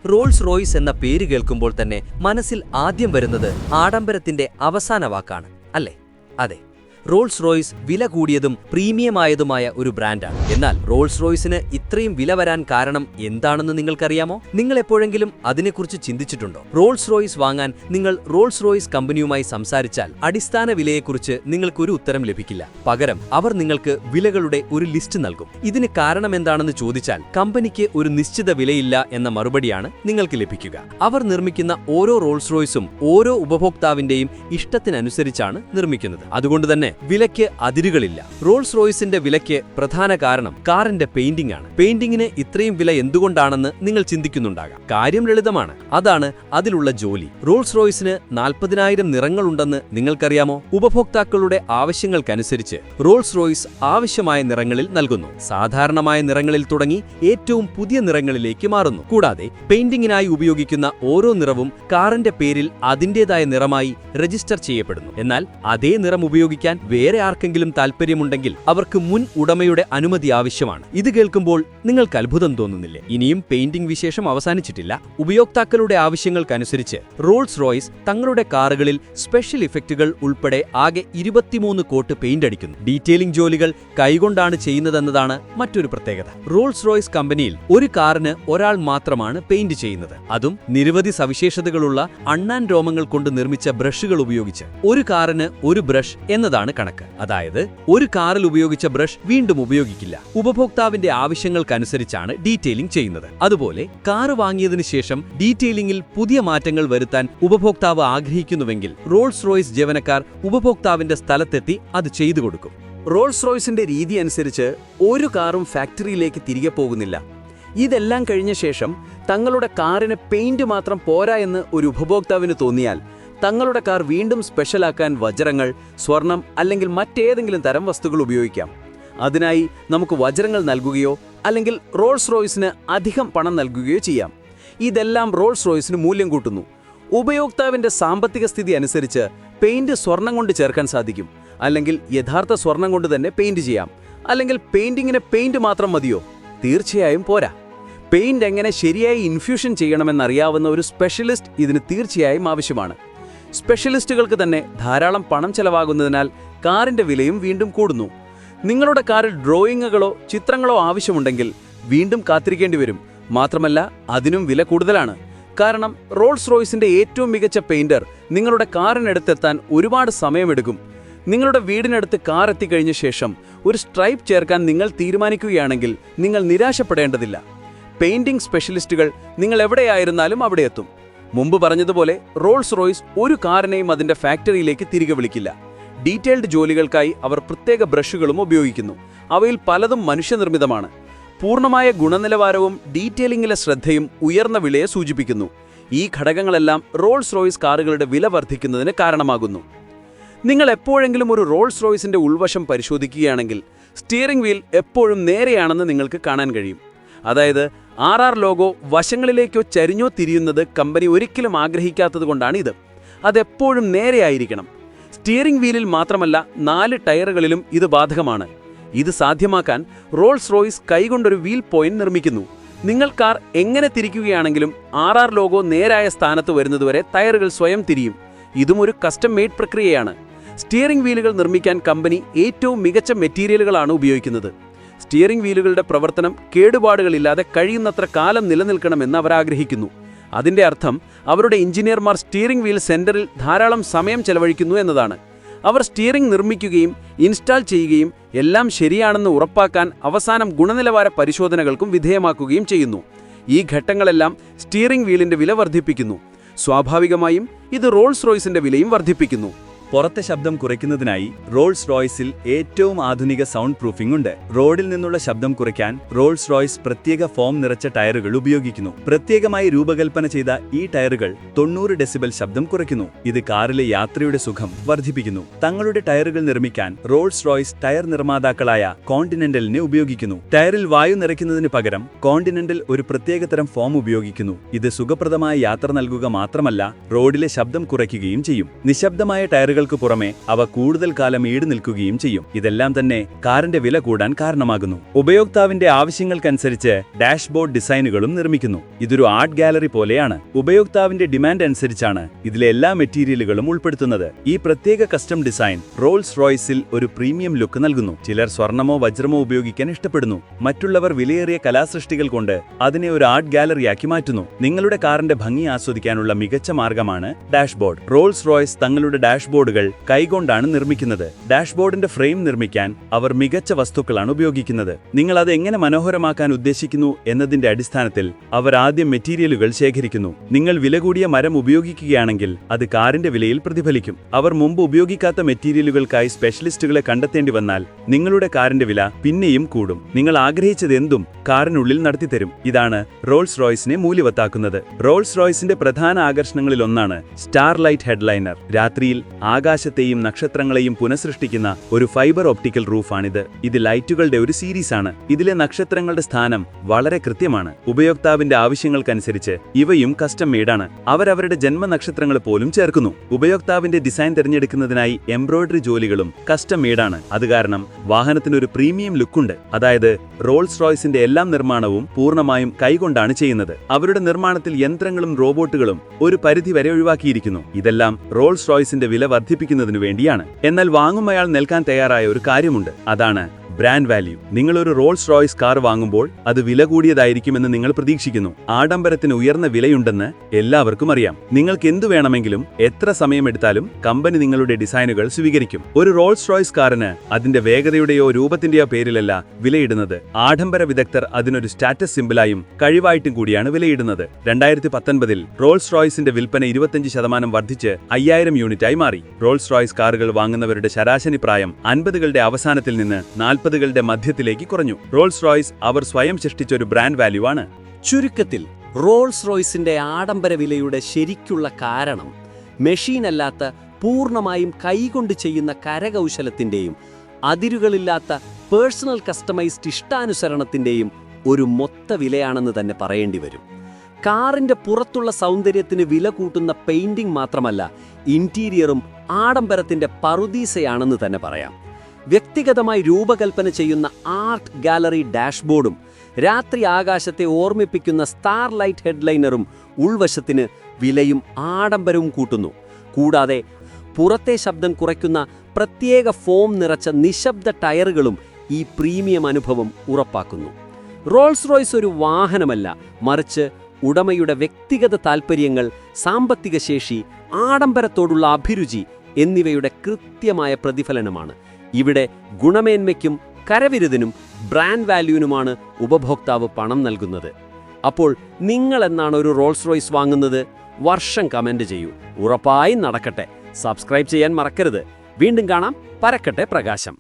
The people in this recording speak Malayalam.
റോൾസ് റോയ്സ് എന്ന പേര് കേൾക്കുമ്പോൾ തന്നെ മനസ്സിൽ ആദ്യം വരുന്നത് ആഡംബരത്തിന്റെ അവസാന വാക്കാണ്, അല്ലേ? അതെ, റോൾസ് റോയ്സ് വില കൂടിയതും പ്രീമിയമായതുമായ ഒരു ബ്രാൻഡാണ്. എന്നാൽ റോൾസ് റോയ്സിന് ഇത്രയും വില വരാൻ കാരണം എന്താണെന്ന് നിങ്ങൾക്കറിയാമോ? നിങ്ങൾ എപ്പോഴെങ്കിലും അതിനെക്കുറിച്ച് ചിന്തിച്ചിട്ടുണ്ടോ? റോൾസ് റോയ്സ് വാങ്ങാൻ നിങ്ങൾ റോൾസ് റോയ്സ് കമ്പനിയുമായി സംസാരിച്ചാൽ അടിസ്ഥാന വിലയെക്കുറിച്ച് നിങ്ങൾക്കൊരു ഉത്തരം ലഭിക്കില്ല. പകരം അവർ നിങ്ങൾക്ക് വിലകളുടെ ഒരു ലിസ്റ്റ് നൽകും. ഇതിന് കാരണം എന്താണെന്ന് ചോദിച്ചാൽ കമ്പനിക്ക് ഒരു നിശ്ചിത വിലയില്ല എന്ന മറുപടിയാണ് നിങ്ങൾക്ക് ലഭിക്കുക. അവർ നിർമ്മിക്കുന്ന ഓരോ റോൾസ് റോയ്സും ഓരോ ഉപഭോക്താവിന്റെയും ഇഷ്ടത്തിനനുസരിച്ചാണ് നിർമ്മിക്കുന്നത്. അതുകൊണ്ടുതന്നെ വിലയ്ക്ക് അതിരുകളില്ല. റോൾസ് റോയ്സിന്റെ വിലയ്ക്ക് പ്രധാന കാരണം കാറിന്റെ പെയിന്റിംഗ് ആണ്. പെയിന്റിംഗിന് ഇത്രയും വില എന്തുകൊണ്ടാണെന്ന് നിങ്ങൾ ചിന്തിക്കുന്നുണ്ടാകാം. കാര്യം ലളിതമാണ്. അതാണ് അതിലുള്ള ജോലി. റോൾസ് റോയ്സിന് 40,000 നിറങ്ങളുണ്ടെന്ന് നിങ്ങൾക്കറിയാമോ? ഉപഭോക്താക്കളുടെ ആവശ്യങ്ങൾക്കനുസരിച്ച് റോൾസ് റോയ്സ് ആവശ്യമായ നിറങ്ങളിൽ നൽകുന്നു. സാധാരണമായ നിറങ്ങളിൽ തുടങ്ങി ഏറ്റവും പുതിയ നിറങ്ങളിലേക്ക് മാറുന്നു. കൂടാതെ പെയിന്റിംഗിനായി ഉപയോഗിക്കുന്ന ഓരോ നിറവും കാറിന്റെ പേരിൽ അതിന്റേതായ നിറമായി രജിസ്റ്റർ ചെയ്യപ്പെടുന്നു. എന്നാൽ അതേ നിറം ഉപയോഗിക്കാൻ വേറെ ആർക്കെങ്കിലും താൽപ്പര്യമുണ്ടെങ്കിൽ അവർക്ക് മുൻ ഉടമയുടെ അനുമതി ആവശ്യമാണ്. ഇത് കേൾക്കുമ്പോൾ നിങ്ങൾക്ക് അത്ഭുതം തോന്നുന്നില്ലേ? ഇനിയും പെയിന്റിംഗ് വിശേഷം അവസാനിച്ചിട്ടില്ല. ഉപയോക്താക്കളുടെ ആവശ്യങ്ങൾക്കനുസരിച്ച് റോൾസ് റോയ്സ് തങ്ങളുടെ കാറുകളിൽ സ്പെഷ്യൽ ഇഫക്റ്റുകൾ ഉൾപ്പെടെ ആകെ 23 കോട്ട് പെയിന്റ് അടിക്കുന്നു. ഡീറ്റെയിലിംഗ് ജോലികൾ കൈകൊണ്ടാണ് ചെയ്യുന്നതെന്നതാണ് മറ്റൊരു പ്രത്യേകത. റോൾസ് റോയ്സ് കമ്പനിയിൽ ഒരു കാറിന് ഒരാൾ മാത്രമാണ് പെയിന്റ് ചെയ്യുന്നത്. അതും നിരവധി സവിശേഷതകളുള്ള അണ്ണാൻ രോമങ്ങൾ കൊണ്ട് നിർമ്മിച്ച ബ്രഷുകൾ ഉപയോഗിച്ച്. ഒരു കാറിന് ഒരു ബ്രഷ് എന്നതാണ് കണക്ക്. അതായത് ഒരു കാറിൽ ഉപയോഗിച്ച ബ്രഷ് വീണ്ടും ഉപയോഗിക്കില്ല. ഉപഭോക്താവിന്റെ ആവശ്യങ്ങൾക്കനുസരിച്ചാണ് ഡീറ്റെയിലിംഗ് ചെയ്യുന്നത്. അതുപോലെ കാറ് വാങ്ങിയതിനു ശേഷം ഡീറ്റെയിലിംഗിൽ പുതിയ മാറ്റങ്ങൾ വരുത്താൻ ഉപഭോക്താവ് ആഗ്രഹിക്കുന്നുവെങ്കിൽ റോൾസ് റോയ്സ് ജീവനക്കാർ ഉപഭോക്താവിന്റെ സ്ഥലത്തെത്തി അത് ചെയ്തു കൊടുക്കും. റോൾസ് റോയ്സിന്റെ രീതി അനുസരിച്ച് ഒരു കാറും ഫാക്ടറിയിലേക്ക് തിരികെ പോകുന്നില്ല. ഇതെല്ലാം കഴിഞ്ഞ ശേഷം തങ്ങളുടെ കാറിന് പെയിന്റ് മാത്രം പോരാ എന്ന് ഒരു ഉപഭോക്താവിന് തോന്നിയാൽ തങ്ങളുടെ കാർ വീണ്ടും സ്പെഷ്യലാക്കാൻ വജ്രങ്ങൾ, സ്വർണം അല്ലെങ്കിൽ മറ്റേതെങ്കിലും തരം വസ്തുക്കൾ ഉപയോഗിക്കാം. അതിനായി നമുക്ക് വജ്രങ്ങൾ നൽകുകയോ അല്ലെങ്കിൽ റോൾസ് റോയ്സിന് അധികം പണം നൽകുകയോ ചെയ്യാം. ഇതെല്ലാം റോൾസ് റോയ്സിന് മൂല്യം കൂട്ടുന്നു. ഉപയോക്താവിന്റെ സാമ്പത്തിക സ്ഥിതി അനുസരിച്ച് പെയിന്റ് സ്വർണം കൊണ്ട് ചേർക്കാൻ സാധിക്കും. അല്ലെങ്കിൽ യഥാർത്ഥ സ്വർണം കൊണ്ട് തന്നെ പെയിന്റ് ചെയ്യാം. അല്ലെങ്കിൽ പെയിന്റിങ്ങിന് പെയിന്റ് മാത്രം മതിയോ? തീർച്ചയായും പോരാ. പെയിന്റ് എങ്ങനെ ശരിയായി ഇൻഫ്യൂഷൻ ചെയ്യണമെന്നറിയാവുന്ന ഒരു സ്പെഷ്യലിസ്റ്റ് ഇതിന് തീർച്ചയായും ആവശ്യമാണ്. സ്പെഷ്യലിസ്റ്റുകൾക്ക് തന്നെ ധാരാളം പണം ചെലവാകുന്നതിനാൽ കാറിന്റെ വിലയും വീണ്ടും കൂടുന്നു. നിങ്ങളുടെ കാറിൽ ഡ്രോയിങ്ങുകളോ ചിത്രങ്ങളോ ആവശ്യമുണ്ടെങ്കിൽ വീണ്ടും കാത്തിരിക്കേണ്ടി വരും. മാത്രമല്ല അതിനും വില കൂടുതലാണ്. കാരണം റോൾസ് റോയ്സിന്റെ ഏറ്റവും മികച്ച പെയിന്റർ നിങ്ങളുടെ കാറിനടുത്തെത്താൻ ഒരുപാട് സമയമെടുക്കും. നിങ്ങളുടെ വീടിനടുത്ത് കാർ എത്തിക്കഴിഞ്ഞ ശേഷം ഒരു സ്ട്രൈപ്പ് ചേർക്കാൻ നിങ്ങൾ തീരുമാനിക്കുകയാണെങ്കിൽ നിങ്ങൾ നിരാശപ്പെടേണ്ടതില്ല. പെയിന്റിംഗ് സ്പെഷ്യലിസ്റ്റുകൾ നിങ്ങൾ എവിടെയായിരുന്നാലും അവിടെ എത്തും. മുമ്പ് പറഞ്ഞതുപോലെ റോൾസ് റോയ്സ് ഒരു കാറിനെയും അതിന്റെ ഫാക്ടറിയിലേക്ക് തിരികെ വിളിക്കില്ല. ഡീറ്റെയിൽഡ് ജോലികൾക്കായി അവർ പ്രത്യേക ബ്രഷുകളും ഉപയോഗിക്കുന്നു. അവയിൽ പലതും മനുഷ്യനിർമ്മിതമാണ്. പൂർണ്ണമായ ഗുണനിലവാരവും ഡീറ്റെയിലിംഗിലെ ശ്രദ്ധയും ഉയർന്ന വിലയെ സൂചിപ്പിക്കുന്നു. ഈ ഘടകങ്ങളെല്ലാം റോൾസ് റോയ്സ് കാറുകളുടെ വില വർദ്ധിക്കുന്നതിന് കാരണമാകുന്നു. നിങ്ങൾ എപ്പോഴെങ്കിലും ഒരു റോൾസ് റോയ്സിന്റെ ഉൾവശം പരിശോധിക്കുകയാണെങ്കിൽ സ്റ്റിയറിംഗ് വീൽ എപ്പോഴും നേരെയാണെന്ന് നിങ്ങൾക്ക് കാണാൻ കഴിയും. അതായത് RR ലോഗോ വശങ്ങളിലേക്കോ ചരിഞ്ഞോ തിരിയുന്നത് കമ്പനി ഒരിക്കലും ആഗ്രഹിക്കാത്തതുകൊണ്ടാണ് ഇത്. അതെപ്പോഴും നേരെയായിരിക്കണം. സ്റ്റിയറിംഗ് വീലിൽ മാത്രമല്ല 4 ടയറുകളിലും ഇത് ബാധകമാണ്. ഇത് സാധ്യമാക്കാൻ റോൾസ് റോയ്സ് കൈകൊണ്ടൊരു വീൽ പോയിന്റ് നിർമ്മിക്കുന്നു. നിങ്ങൾ കാർ എങ്ങനെ തിരിക്കുകയാണെങ്കിലും RR ലോഗോ നേരായ സ്ഥാനത്ത് വരുന്നതുവരെ ടയറുകൾ സ്വയം തിരിയും. ഇതും ഒരു കസ്റ്റം മെയ്ഡ് പ്രക്രിയയാണ്. സ്റ്റിയറിംഗ് വീലുകൾ നിർമ്മിക്കാൻ കമ്പനി ഏറ്റവും മികച്ച മെറ്റീരിയലുകളാണ് ഉപയോഗിക്കുന്നത്. സ്റ്റിയറിംഗ് വീലുകളുടെ പ്രവർത്തനം കേടുപാടുകളില്ലാതെ കഴിയുന്നത്ര കാലം നിലനിൽക്കണമെന്ന് അവർ ആഗ്രഹിക്കുന്നു. അതിൻ്റെ അർത്ഥം അവരുടെ എഞ്ചിനീയർമാർ സ്റ്റിയറിംഗ് വീൽ സെന്ററിൽ ധാരാളം സമയം ചെലവഴിക്കുന്നു എന്നതാണ്. അവർ സ്റ്റിയറിംഗ് നിർമ്മിക്കുകയും ഇൻസ്റ്റാൾ ചെയ്യുകയും എല്ലാം ശരിയാണെന്ന് ഉറപ്പാക്കാൻ അവസാനം ഗുണനിലവാര പരിശോധനകൾക്കും വിധേയമാക്കുകയും ചെയ്യുന്നു. ഈ ഘട്ടങ്ങളെല്ലാം സ്റ്റിയറിംഗ് വീലിന്റെ വില വർദ്ധിപ്പിക്കുന്നു. സ്വാഭാവികമായും ഇത് റോൾസ് റോയ്സിന്റെ വിലയും വർദ്ധിപ്പിക്കുന്നു. പുറത്തെ ശബ്ദം കുറയ്ക്കുന്നതിനായി റോൾസ് റോയ്സിൽ ഏറ്റവും ആധുനിക സൗണ്ട് പ്രൂഫിംഗ് ഉണ്ട്. റോഡിൽ നിന്നുള്ള ശബ്ദം കുറയ്ക്കാൻ റോൾസ് റോയ്സ് പ്രത്യേക ഫോം നിറച്ച ടയറുകൾ ഉപയോഗിക്കുന്നു. പ്രത്യേകമായി രൂപകൽപ്പന ചെയ്ത ഈ ടയറുകൾ 90 ഡെസിബൽ ശബ്ദം കുറയ്ക്കുന്നു. ഇത് കാറിലെ യാത്രയുടെ സുഖം വർദ്ധിപ്പിക്കുന്നു. തങ്ങളുടെ ടയറുകൾ നിർമ്മിക്കാൻ റോൾസ് റോയ്സ് ടയർ നിർമ്മാതാക്കളായ കോണ്ടിനെന്റലിനെ ഉപയോഗിക്കുന്നു. ടയറിൽ വായു നിറയ്ക്കുന്നതിന് പകരം കോണ്ടിനെന്റൽ ഒരു പ്രത്യേകതരം ഫോം ഉപയോഗിക്കുന്നു. ഇത് സുഖപ്രദമായ യാത്ര നൽകുക മാത്രമല്ല റോഡിലെ ശബ്ദം കുറയ്ക്കുകയും ചെയ്യും. നിശബ്ദമായ ടയറുകൾ ഫീച്ചറുകൾക്ക് പുറമെ അവ കൂടുതൽ കാലം ഈട് നിൽക്കുകയും ചെയ്യും. ഇതെല്ലാം തന്നെ കാറിന്റെ വില കൂടാൻ കാരണമാകുന്നു. ഉപയോക്താവിന്റെ ആവശ്യങ്ങൾക്കനുസരിച്ച് ഡാഷ്ബോർഡ് ഡിസൈനുകളും നിർമ്മിക്കുന്നു. ഇതൊരു ആർട്ട് ഗാലറി പോലെയാണ്. ഉപയോക്താവിന്റെ ഡിമാൻഡ് അനുസരിച്ചാണ് ഇതിലെ എല്ലാ മെറ്റീരിയലുകളും ഉൾപ്പെടുത്തുന്നത്. ഈ പ്രത്യേക കസ്റ്റം ഡിസൈൻ റോൾസ് റോയ്സിൽ ഒരു പ്രീമിയം ലുക്ക് നൽകുന്നു. ചിലർ സ്വർണമോ വജ്രമോ ഉപയോഗിക്കാൻ ഇഷ്ടപ്പെടുന്നു. മറ്റുള്ളവർ വിലയേറിയ കലാസൃഷ്ടികൾ കൊണ്ട് അതിനെ ഒരു ആർട്ട് ഗാലറിയാക്കി മാറ്റുന്നു. നിങ്ങളുടെ കാറിന്റെ ഭംഗി ആസ്വദിക്കാനുള്ള മികച്ച മാർഗമാണ് ഡാഷ്ബോർഡ്. റോൾസ് റോയ്സ് തങ്ങളുടെ ഡാഷ്ബോർഡുകൾ കൈകൊണ്ടാണ് നിർമ്മിക്കുന്നത്. ഡാഷ്ബോർഡിന്റെ ഫ്രെയിം നിർമ്മിക്കാൻ അവർ മികച്ച വസ്തുക്കളാണ് ഉപയോഗിക്കുന്നത്. നിങ്ങൾ അത് എങ്ങനെ മനോഹരമാക്കാൻ ഉദ്ദേശിക്കുന്നു എന്നതിന്റെ അടിസ്ഥാനത്തിൽ അവർ ആദ്യം മെറ്റീരിയലുകൾ ശേഖരിക്കുന്നു. നിങ്ങൾ വില കൂടിയ മരം ഉപയോഗിക്കുകയാണെങ്കിൽ അത് കാറിന്റെ വിലയിൽ പ്രതിഫലിക്കും. അവർ മുമ്പ് ഉപയോഗിക്കാത്ത മെറ്റീരിയലുകൾക്കായി സ്പെഷ്യലിസ്റ്റുകളെ കണ്ടെത്തേണ്ടി വന്നാൽ നിങ്ങളുടെ കാറിന്റെ വില പിന്നെയും കൂടും. നിങ്ങൾ ആഗ്രഹിച്ചതെന്തും കാറിനുള്ളിൽ നടത്തിത്തരും. ഇതാണ് റോൾസ് റോയ്സിനെ മൂല്യവത്താക്കുന്നത്. റോൾസ് റോയ്സിന്റെ പ്രധാന ആകർഷണങ്ങളിലൊന്നാണ് സ്റ്റാർലൈറ്റ് ഹെഡ്ലൈനർ. രാത്രിയിൽ ആകാശത്തെയും നക്ഷത്രങ്ങളെയും പുനഃസൃഷ്ടിക്കുന്ന ഒരു ഫൈബർ ഒപ്റ്റിക്കൽ റൂഫാണിത്. ഇത് ലൈറ്റുകളുടെ ഒരു സീരീസാണ്. ഇതിലെ നക്ഷത്രങ്ങളുടെ സ്ഥാനം വളരെ കൃത്യമാണ്. ഉപയോക്താവിന്റെ ആവശ്യങ്ങൾക്കനുസരിച്ച് ഇവയും കസ്റ്റം മെയ്ഡാണ്. അവരവരുടെ ജന്മനക്ഷത്രങ്ങൾ പോലും ചേർക്കുന്നു. ഉപയോക്താവിന്റെ ഡിസൈൻ തിരഞ്ഞെടുക്കുന്നതിനായി എംബ്രോയിഡറി ജോലികളും കസ്റ്റം മെയ്ഡാണ്. അത് കാരണം വാഹനത്തിന് ഒരു പ്രീമിയം ലുക്കുണ്ട്. അതായത് റോൾസ് റോയ്സിന്റെ എല്ലാ നിർമ്മാണവും പൂർണ്ണമായും കൈകൊണ്ടാണ് ചെയ്യുന്നത്. അവരുടെ നിർമ്മാണത്തിൽ യന്ത്രങ്ങളും റോബോട്ടുകളും ഒരു പരിധിവരെ ഒഴിവാക്കിയിരിക്കുന്നു. ഇതെല്ലാം റോൾസ് റോയ്സിന്റെ വില വർദ്ധിപ്പിക്കുന്നതിനു വേണ്ടിയാണ്. എന്നാൽ വാങ്ങുമയാൾ നൽകാൻ തയ്യാറായ ഒരു കാര്യമുണ്ട്. അതാണ് ബ്രാൻഡ് വാല്യൂ. നിങ്ങൾ ഒരു റോൾസ് റോയ്സ് കാർ വാങ്ങുമ്പോൾ അത് വില കൂടിയതായിരിക്കുമെന്ന് നിങ്ങൾ പ്രതീക്ഷിക്കുന്നു. ആഡംബരത്തിന് ഉയർന്ന വിലയുണ്ടെന്ന് എല്ലാവർക്കും അറിയാം. നിങ്ങൾക്ക് എന്തു വേണമെങ്കിലും എത്ര സമയമെടുത്താലും കമ്പനി നിങ്ങളുടെ ഡിസൈനുകൾ സ്വീകരിക്കും. ഒരു റോൾസ് റോയ്സ് കാറിന് അതിന്റെ വേഗതയുടെയോ രൂപത്തിന്റെയോ പേരിലല്ല വിലയിടുന്നത്. ആഡംബര വിദഗ്ധർ അതിനൊരു സ്റ്റാറ്റസ് സിംബലായും കഴിവായിട്ടും കൂടിയാണ് വിലയിടുന്നത്. 2019 റോൾസ് റോയ്സിന്റെ വിൽപ്പന 25% വർദ്ധിച്ച് 5000 യൂണിറ്റായി മാറി. റോൾസ് റോയ്സ് കാറുകൾ വാങ്ങുന്നവരുടെ ശരാശരി പ്രായം 50കളുടെ അവസാനത്തിൽ നിന്ന് 40കളുടെ മധ്യത്തിലേക്ക് കുറഞ്ഞു. റോൾസ് റോയ്സ് അവർ സ്വയം സൃഷ്ടിച്ച ഒരു ബ്രാൻഡ് വാല്യൂ ആണ്. ചുരുക്കത്തിൽ റോൾസ് റോയ്സിന്റെ ആഡംബര വിലയുടെ ശരിക്കുള്ള കാരണം മെഷീനല്ലാത്ത പൂർണ്ണമായും കൈകൊണ്ട് ചെയ്യുന്ന കരകൗശലത്തിന്റെയും അതിരുകളില്ലാത്ത പേഴ്സണൽ കസ്റ്റമൈസ്ഡ് ഇഷ്ടാനുസരണത്തിന്റെയും ഒരു മൊത്ത വിലയാണെന്ന് തന്നെ പറയേണ്ടി വരും. കാറിന്റെ പുറത്തുള്ള സൗന്ദര്യത്തിന് വില കൂട്ടുന്ന പെയിന്റിംഗ് മാത്രമല്ല, ഇന്റീരിയറും ആഡംബരത്തിന്റെ പറുദീസയാണെന്ന് തന്നെ പറയാം. വ്യക്തിഗതമായി രൂപകൽപ്പന ചെയ്യുന്ന ആർട്ട് ഗാലറി ഡാഷ്ബോർഡും രാത്രി ആകാശത്തെ ഓർമ്മിപ്പിക്കുന്ന സ്റ്റാർലൈറ്റ് ഹെഡ്ലൈനറും ഉൾവശത്തിന് വിലയും ആഡംബരവും കൂട്ടുന്നു. കൂടാതെ പുറത്തെ ശബ്ദം കുറയ്ക്കുന്ന പ്രത്യേക ഫോം നിറച്ച നിശബ്ദ ടയറുകളും ഈ പ്രീമിയം അനുഭവം ഉറപ്പാക്കുന്നു. റോൾസ് റോയ്സ് ഒരു വാഹനമല്ല, മറിച്ച് ഉടമയുടെ വ്യക്തിഗത താൽപ്പര്യങ്ങൾ, സാമ്പത്തിക ശേഷി, ആഡംബരത്തോടുള്ള അഭിരുചി എന്നിവയുടെ കൃത്യമായ പ്രതിഫലനമാണ്. ഇവിടെ ഗുണമേന്മയ്ക്കും കരവിരുതിനും ബ്രാൻഡ് വാല്യൂവിനുമാണ് ഉപഭോക്താവ് പണം നൽകുന്നത്. അപ്പോൾ നിങ്ങൾ എന്നാണ് ഒരു റോൾസ് റോയ്സ് വാങ്ങുന്നത്? വർഷം കമന്റ് ചെയ്യൂ. ഉറപ്പായും നടക്കട്ടെ. സബ്സ്ക്രൈബ് ചെയ്യാൻ മറക്കരുത്. വീണ്ടും കാണാം. പരക്കട്ടെ പ്രകാശം.